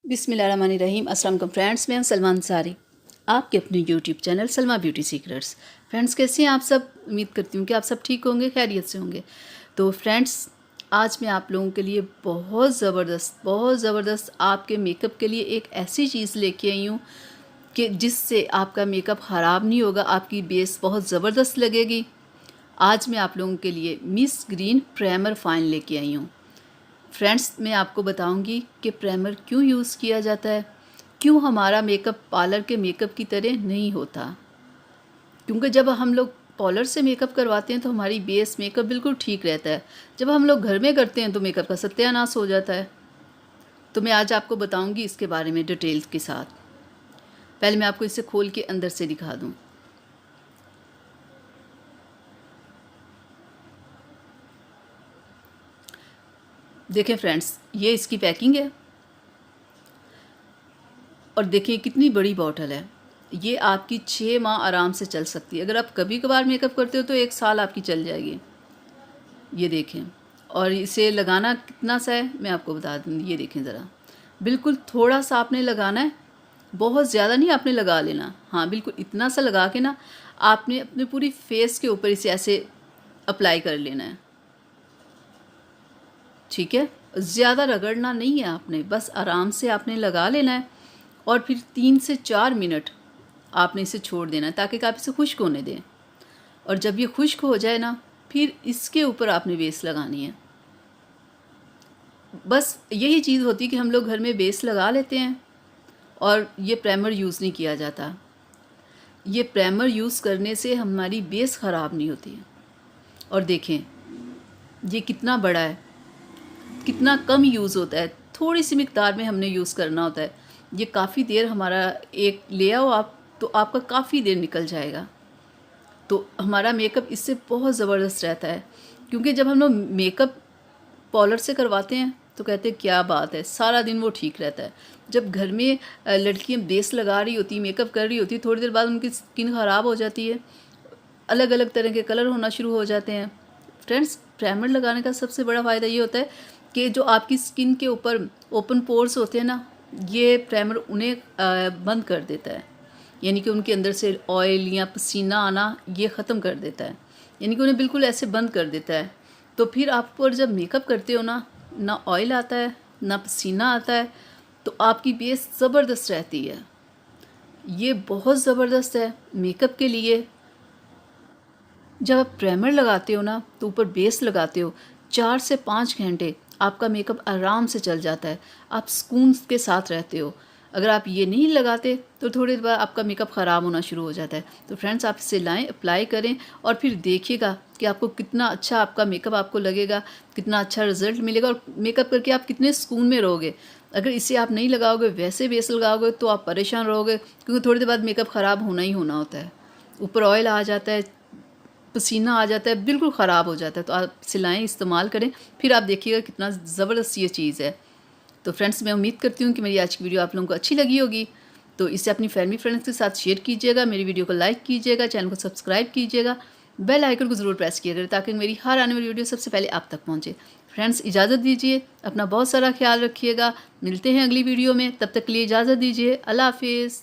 बिस्मिल्लाहिर्रहमानिर्रहीम। अस्सलाम वालेकुम फ्रेंड्स, मैं हूं सलमा अंसारी, आपके अपने YouTube channel Salma beauty secrets. Friends, कैसे हैं आप सब? उम्मीद करती हूँ कि आप सब ठीक होंगे, खैरियत से होंगे। तो फ्रेंड्स, आज मैं आप लोगों के लिए बहुत ज़बरदस्त आपके मेकअप के लिए एक ऐसी चीज़ लेके आई हूँ कि जिससे आपका मेकअप ख़राब नहीं होगा, आपकी बेस बहुत ज़बरदस्त लगेगी। आज मैं आप लोगों के लिए मिस ग्रीन प्राइमर फाइन लेके आई हूँ। फ्रेंड्स, मैं आपको बताऊंगी कि प्राइमर क्यों यूज़ किया जाता है, क्यों हमारा मेकअप पार्लर के मेकअप की तरह नहीं होता। क्योंकि जब हम लोग पार्लर से मेकअप करवाते हैं तो हमारी बेस मेकअप बिल्कुल ठीक रहता है। जब हम लोग घर में करते हैं तो मेकअप का सत्यानाश हो जाता है। तो मैं आज आपको बताऊंगी इसके बारे में डिटेल्स के साथ। पहले मैं आपको इसे खोल के अंदर से दिखा दूँ। देखें फ्रेंड्स, ये इसकी पैकिंग है और देखिए कितनी बड़ी बॉटल है। ये आपकी 6 माह आराम से चल सकती है। अगर आप कभी कभार मेकअप करते हो तो 1 साल आपकी चल जाएगी। ये देखें, और इसे लगाना कितना सा है मैं आपको बता दूँगी। ये देखें ज़रा, बिल्कुल थोड़ा सा आपने लगाना है, बहुत ज़्यादा नहीं आपने लगा लेना। हाँ, बिल्कुल इतना सा लगा के ना आपने अपने पूरी फेस के ऊपर इसे ऐसे अप्लाई कर लेना है। ठीक है, ज़्यादा रगड़ना नहीं है आपने, बस आराम से आपने लगा लेना है और फिर 3 से 4 मिनट आपने इसे छोड़ देना है ताकि आप इसे खुश्क होने दें। और जब ये खुश्क हो जाए ना, फिर इसके ऊपर आपने बेस लगानी है। बस यही चीज़ होती है कि हम लोग घर में बेस लगा लेते हैं और ये प्राइमर यूज़ नहीं किया जाता। ये प्राइमर यूज़ करने से हमारी बेस ख़राब नहीं होती है। और देखें ये कितना बड़ा है, कितना कम यूज़ होता है, थोड़ी सी मिकदार में हमने यूज़ करना होता है। ये काफ़ी देर हमारा एक ले आओ आप तो आपका काफ़ी देर निकल जाएगा। तो हमारा मेकअप इससे बहुत ज़बरदस्त रहता है। क्योंकि जब हम लोग मेकअप पार्लर से करवाते हैं तो कहते हैं क्या बात है, सारा दिन वो ठीक रहता है। जब घर में लड़कियां बेस लगा रही होती, मेकअप कर रही होती, थोड़ी देर बाद उनकी स्किन ख़राब हो जाती है, अलग अलग तरह के कलर होना शुरू हो जाते हैं। फ्रेंड्स, प्राइमर लगाने का सबसे बड़ा फ़ायदा ये होता है कि जो आपकी स्किन के ऊपर ओपन पोर्स होते हैं ना, ये प्राइमर उन्हें बंद कर देता है। यानी कि उनके अंदर से ऑयल या पसीना आना ये ख़त्म कर देता है, यानी कि उन्हें बिल्कुल ऐसे बंद कर देता है। तो फिर आप पर जब मेकअप करते हो ना, ना ऑयल आता है ना पसीना आता है, तो आपकी बेस ज़बरदस्त रहती है। ये बहुत ज़बरदस्त है मेकअप के लिए। जब आप प्राइमर लगाते हो ना तो ऊपर बेस लगाते हो, 4 से 5 घंटे आपका मेकअप आराम से चल जाता है, आप सुकून के साथ रहते हो। अगर आप ये नहीं लगाते तो थोड़ी देर बाद आपका मेकअप ख़राब होना शुरू हो जाता है। तो फ्रेंड्स, आप इसे लाएं, अप्लाई करें और फिर देखिएगा कि आपको कितना अच्छा आपका मेकअप आपको लगेगा, कितना अच्छा रिजल्ट मिलेगा और मेकअप करके आप कितने सुकून में रहोगे। अगर इसे आप नहीं लगाओगे, वैसे बेस लगाओगे, तो आप परेशान रहोगे, क्योंकि थोड़ी देर बाद मेकअप ख़राब होना ही होना होता है। ऊपर ऑयल आ जाता है, पसीना आ जाता है, बिल्कुल ख़राब हो जाता है। तो आप सिलाएं, इस्तेमाल करें, फिर आप देखिएगा कितना ज़बरदस्त ये चीज़ है। तो फ्रेंड्स, मैं उम्मीद करती हूँ कि मेरी आज की वीडियो आप लोगों को अच्छी लगी होगी। तो इसे अपनी फैमिली फ्रेंड्स के साथ शेयर कीजिएगा, मेरी वीडियो को लाइक कीजिएगा, चैनल को सब्सक्राइब कीजिएगा, बेल आइकन को ज़रूर प्रेस कीजिएगा ताकि मेरी हर आने वाली वीडियो सबसे पहले आप तक पहुँचे। फ्रेंड्स, इजाज़त दीजिए, अपना बहुत सारा ख्याल रखिएगा। मिलते हैं अगली वीडियो में, तब तक के लिए इजाज़त दीजिए। अल्लाह हाफिज़।